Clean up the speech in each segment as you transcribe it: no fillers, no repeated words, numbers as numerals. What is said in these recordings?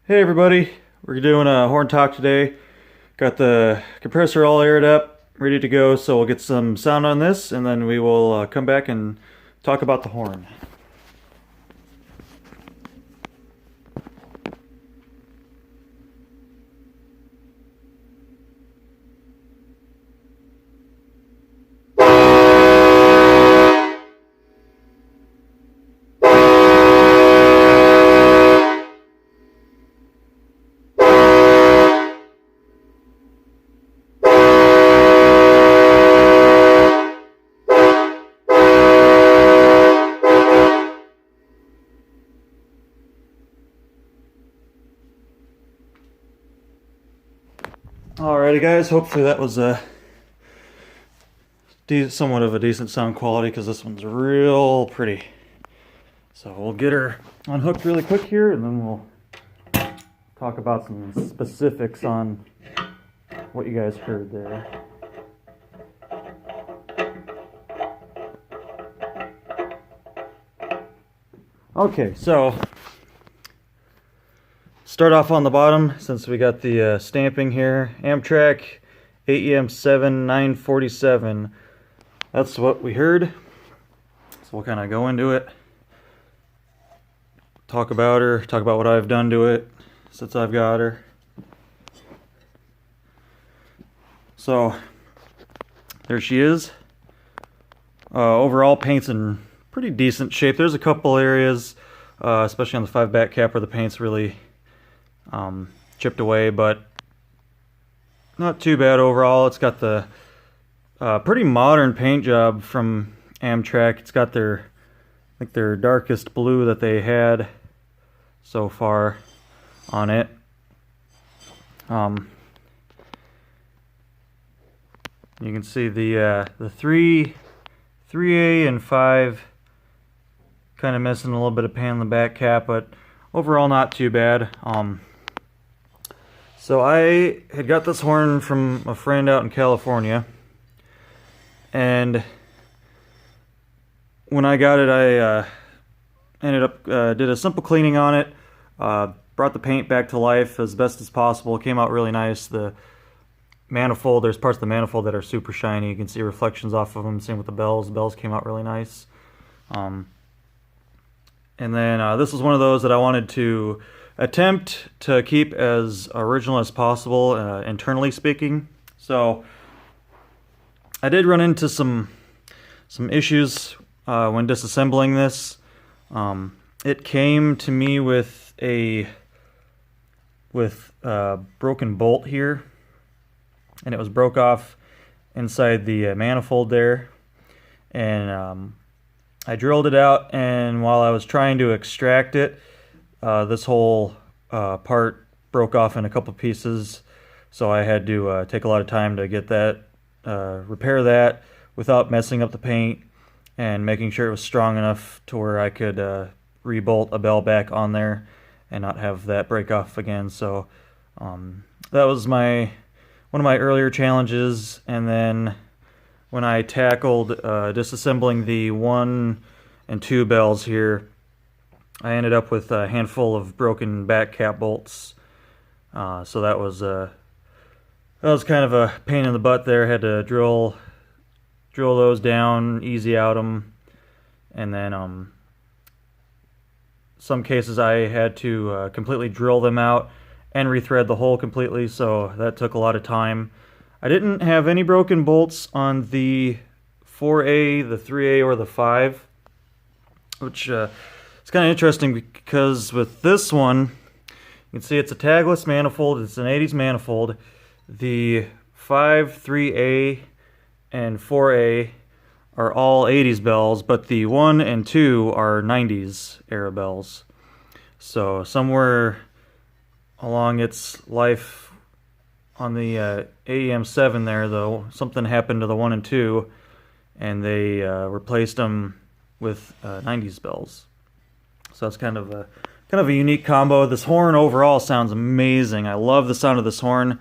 Hey everybody, we're doing a horn talk today. Got the compressor all aired up, ready to go, so we'll get some sound on this and then we will come back and talk about the horn. Alrighty guys, hopefully that was somewhat of a decent sound quality because this one's real pretty. So we'll get her unhooked really quick here and then we'll talk about some specifics on what you guys heard there. Okay, so start off on the bottom since we got the stamping here. Amtrak AEM7 947. That's what we heard. So we'll kind of go into it. Talk about her, talk about what I've done to it since I've got her. So there she is. Overall, paint's in pretty decent shape. There's a couple areas, especially on the 5 back cap, where the paint's really chipped away, but not too bad overall. It's got the pretty modern paint job from Amtrak. It's got their, I think, their darkest blue that they had so far on it. You can see the 3A and 5 kind of missing a little bit of paint on the back cap, but overall not too bad. So I had got this horn from a friend out in California, and when I got it, I ended up did a simple cleaning on it, brought the paint back to life as best as possible. It came out really nice. The manifold, there's parts of the manifold that are super shiny. You can see reflections off of them. Same with the bells. The bells came out really nice. And then this was one of those that I wanted to attempt to keep as original as possible, internally speaking. So I did run into some issues when disassembling this. It came to me with a broken bolt here, and it was broke off inside the manifold there, and I drilled it out, and while I was trying to extract it, this whole part broke off in a couple pieces, so I had to take a lot of time to get that, repair that without messing up the paint, and making sure it was strong enough to where I could rebolt a bell back on there and not have that break off again. So that was one of my earlier challenges. And then when I tackled disassembling the 1 and 2 bells here, I ended up with a handful of broken back cap bolts. So that was kind of a pain in the butt there. Had to drill those down, easy out them, and then some cases I had to completely drill them out and rethread the hole completely, so that took a lot of time. I didn't have any broken bolts on the 4A, the 3A, or the 5, which it's kind of interesting because with this one, you can see it's a tagless manifold. It's an 80s manifold. The 5, 3A, and 4A are all 80s bells, but the 1 and 2 are 90s era bells. So somewhere along its life on the AEM7 there, though, something happened to the 1 and 2, and they replaced them with 90s bells. So that's kind of a unique combo. This horn overall sounds amazing. I love the sound of this horn.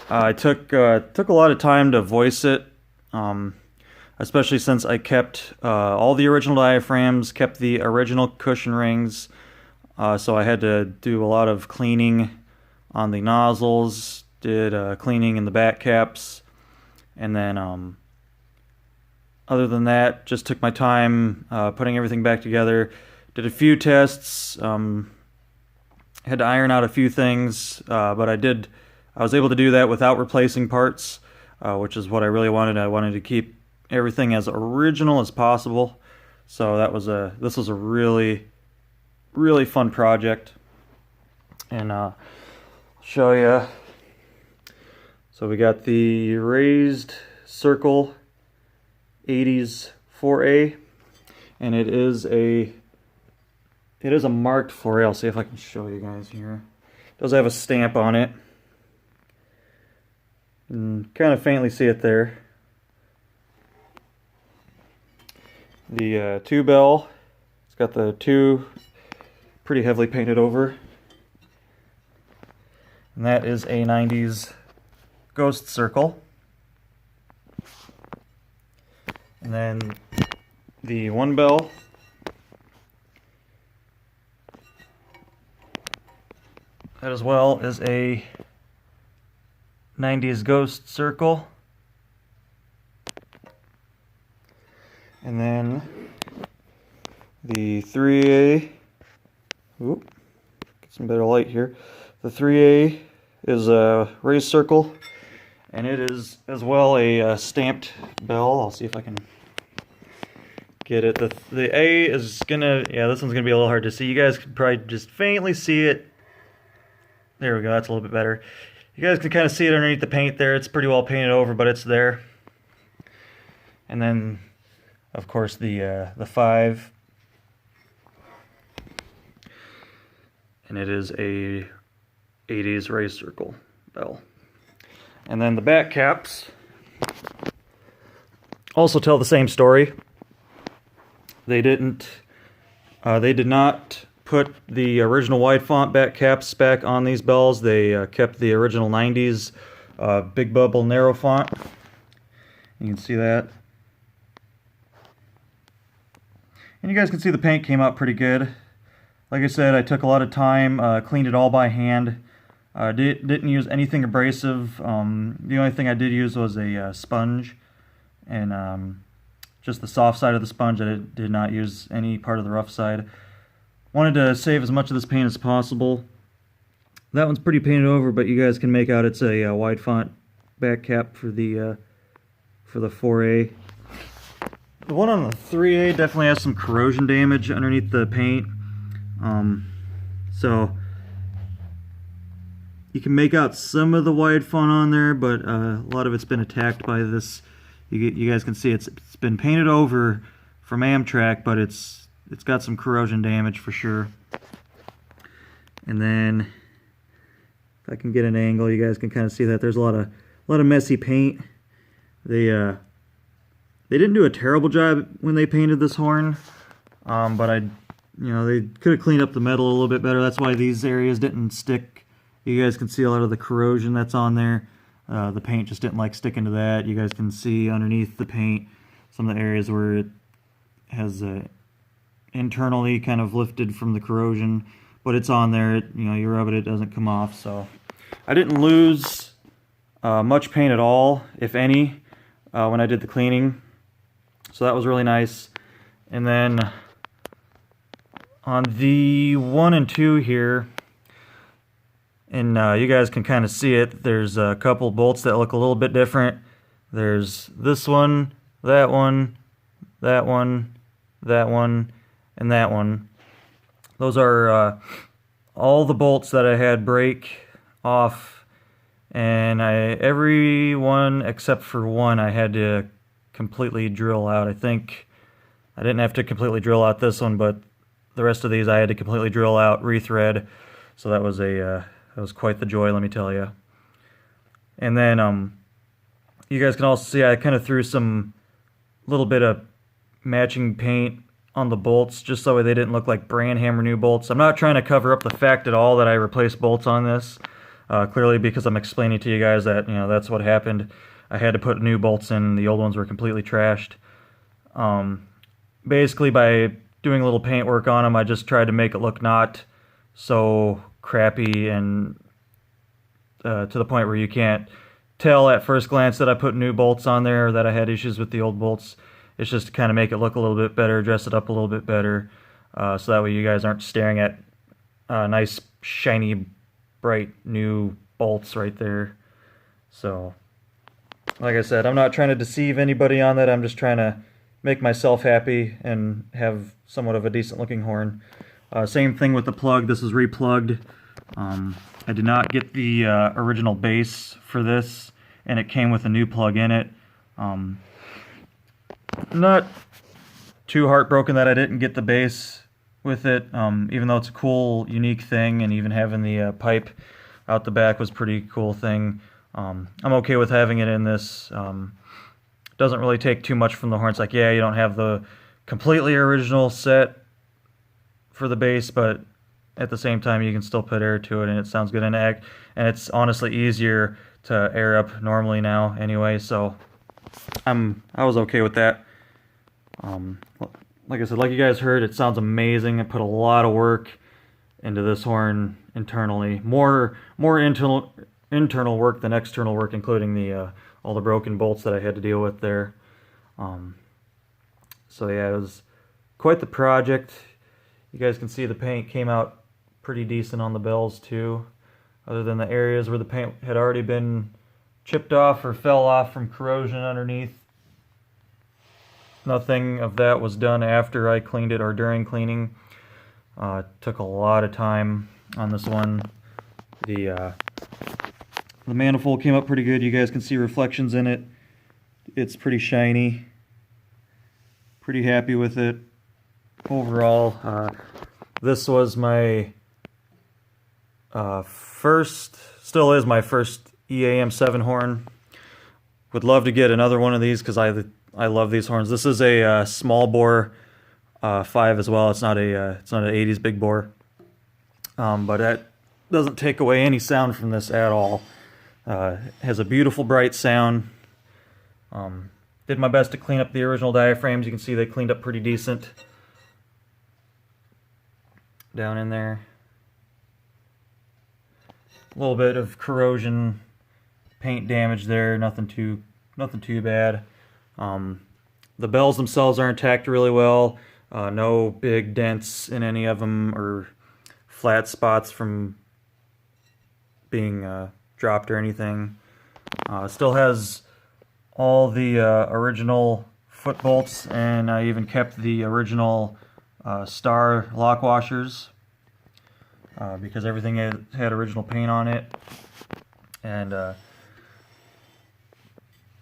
I took a lot of time to voice it, especially since I kept all the original diaphragms, kept the original cushion rings, so I had to do a lot of cleaning on the nozzles, did cleaning in the back caps, and then other than that, just took my time putting everything back together. Did a few tests, had to iron out a few things, but I was able to do that without replacing parts, which is what I really wanted. I wanted to keep everything as original as possible. So this was a really, really fun project. And I'll show you. So we got the raised circle 80s 4A, and it is a marked 4A. I'll see if I can show you guys here. It does have a stamp on it. You can kind of faintly see it there. The 2 bell, it's got the 2 pretty heavily painted over. And that is a 90s ghost circle. And then the 1 bell, that as well is a 90s ghost circle. And then the 3A, get some better light here. The 3A is a raised circle, and it is as well a stamped bell. I'll see if I can get it. The A is gonna, this one's gonna be a little hard to see. You guys can probably just faintly see it. There we go, that's a little bit better. You guys can kind of see it underneath the paint there. It's pretty well painted over, but it's there. And then, of course, the 5. And it is a 80s raised circle bell. And then the back caps also tell the same story. They did not put the original wide font back caps back on these bells. They kept the original 90s big bubble narrow font. You can see that. And you guys can see the paint came out pretty good. Like I said, I took a lot of time, cleaned it all by hand. Didn't use anything abrasive. The only thing I did use was a sponge, and just the soft side of the sponge. I did not use any part of the rough side. Wanted to save as much of this paint as possible. That one's pretty painted over, but you guys can make out it's a wide font back cap for the 4A. The one on the 3A definitely has some corrosion damage underneath the paint. So you can make out some of the wide font on there, but a lot of it's been attacked by this. You guys can see it's been painted over from Amtrak, but it's got some corrosion damage for sure. And then if I can get an angle, you guys can kind of see that there's a lot of messy paint. They didn't do a terrible job when they painted this horn, but they could have cleaned up the metal a little bit better. That's why these areas didn't stick. You guys can see a lot of the corrosion that's on there. The paint just didn't like sticking to that. You guys can see underneath the paint some of the areas where it has internally kind of lifted from the corrosion, but it's on there. You rub it, it doesn't come off. So I didn't lose much paint at all, if any, when I did the cleaning. So that was really nice. And then on the 1 and 2 here, and you guys can kind of see it, there's a couple bolts that look a little bit different. There's this one, that one, that one, that one, and that one. Those are all the bolts that I had break off, and every one except for one I had to completely drill out. I think I didn't have to completely drill out this one, but the rest of these I had to completely drill out, rethread. So that was quite the joy, let me tell you. And then you guys can also see I kind of threw some little bit of matching paint on the bolts just so they didn't look like brand hammer new bolts. I'm not trying to cover up the fact at all that I replaced bolts on this, clearly because I'm explaining to you guys that that's what happened. I had to put new bolts in. The old ones were completely trashed. Basically, by doing a little paint work on them, I just tried to make it look not so crappy and to the point where you can't tell at first glance that I put new bolts on there or that I had issues with the old bolts. It's just to kind of make it look a little bit better, dress it up a little bit better, so that way you guys aren't staring at nice, shiny, bright, new bolts right there. So, like I said, I'm not trying to deceive anybody on that. I'm just trying to make myself happy and have somewhat of a decent looking horn. Same thing with the plug. This is replugged. I did not get the original base for this, and it came with a new plug in it. Not too heartbroken that I didn't get the base with it, even though it's a cool, unique thing, and even having the pipe out the back was a pretty cool thing. I'm okay with having it in this. Doesn't really take too much from the horn. It's like, yeah, you don't have the completely original set for the bass, but at the same time you can still put air to it and it sounds good, and it's honestly easier to air up normally now anyway, so I was okay with that. Like I said, like you guys heard, it sounds amazing. I put a lot of work into this horn internally, more internal work than external work, including the all the broken bolts that I had to deal with there. So yeah, it was quite the project. You guys can see the paint came out pretty decent on the bells too, other than the areas where the paint had already been chipped off or fell off from corrosion underneath. Nothing of that was done after I cleaned it or during cleaning. It took a lot of time on this one. The manifold came up pretty good. You guys can see reflections in it. It's pretty shiny. Pretty happy with it overall. This was my still is my first AEM7 horn. Would love to get another one of these because I love these horns. This is a small bore 5 as well. It's not an 80s big bore, but that doesn't take away any sound from this at all. Has a beautiful bright sound. Did my best to clean up the original diaphragms. You can see they cleaned up pretty decent down in there. A little bit of corrosion, paint damage there. Nothing too bad. The bells themselves are intact really well. No big dents in any of them or flat spots from being dropped or anything. Still has all the original foot bolts, and I even kept the original star lock washers because everything had original paint on it. And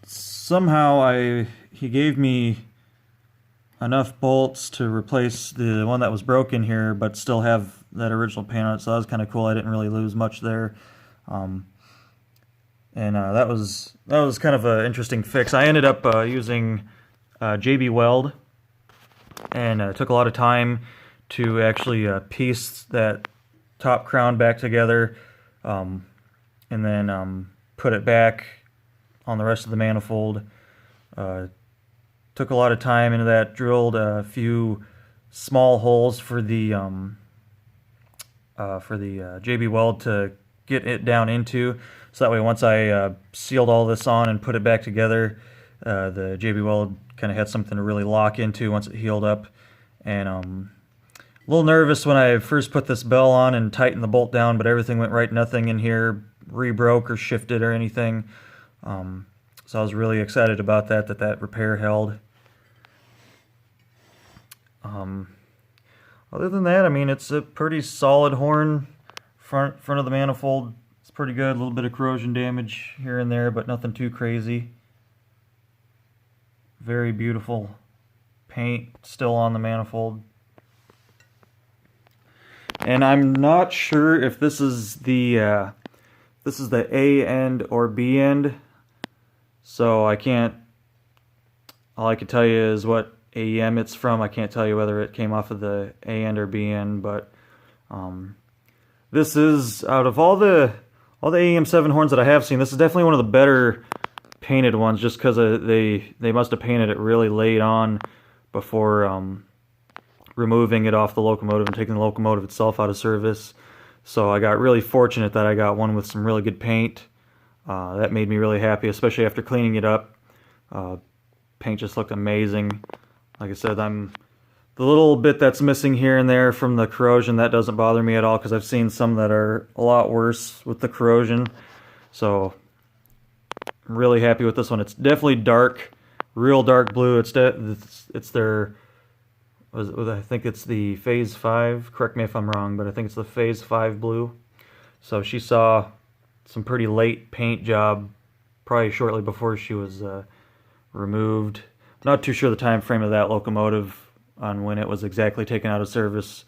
somehow he gave me enough bolts to replace the one that was broken here, but still have that original paint on it, so that was kind of cool. I didn't really lose much there. That was kind of an interesting fix. I ended up using JB Weld, and it took a lot of time to actually piece that top crown back together, and then put it back on the rest of the manifold. Took a lot of time into that. Drilled a few small holes for the JB Weld to get it down into, so that way once I sealed all this on and put it back together, the JB Weld kind of had something to really lock into once it healed up. And a little nervous when I first put this bell on and tightened the bolt down, but everything went right. Nothing in here re-broke or shifted or anything. So I was really excited about that repair held. Other than that, I mean, it's a pretty solid horn. Front of the manifold, it's pretty good. A little bit of corrosion damage here and there, but nothing too crazy. Very beautiful paint still on the manifold. And I'm not sure if this is the A end or B end, so I can't. All I can tell you is what AEM it's from. I can't tell you whether it came off of the A end or B end, but this is, out of all the AEM7 horns that I have seen, this is definitely one of the better painted ones, just because they must have painted it really late on before removing it off the locomotive and taking the locomotive itself out of service. So I got really fortunate that I got one with some really good paint. That made me really happy, especially after cleaning it up. Paint just looked amazing. Like I said, the little bit that's missing here and there from the corrosion, that doesn't bother me at all, because I've seen some that are a lot worse with the corrosion. So I'm really happy with this one. It's definitely dark, real dark blue. It's their, I think it's the Phase 5. Correct me if I'm wrong, but I think it's the Phase 5 blue. So she saw some pretty late paint job, probably shortly before she was removed. I'm not too sure the time frame of that locomotive on when it was exactly taken out of service,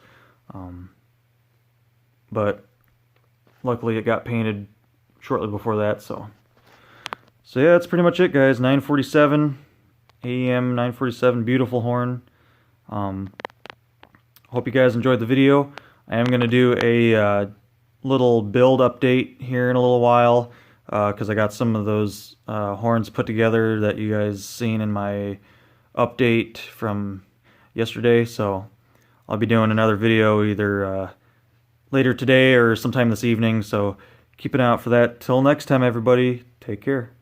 but luckily it got painted shortly before that. So yeah, that's pretty much it, guys. 947 AEM7, beautiful horn. Hope you guys enjoyed the video. I am going to do a little build update here in a little while, because I got some of those horns put together that you guys seen in my update from yesterday. So I'll be doing another video either later today or sometime this evening. So keep an eye out for that. Till next time, everybody, take care.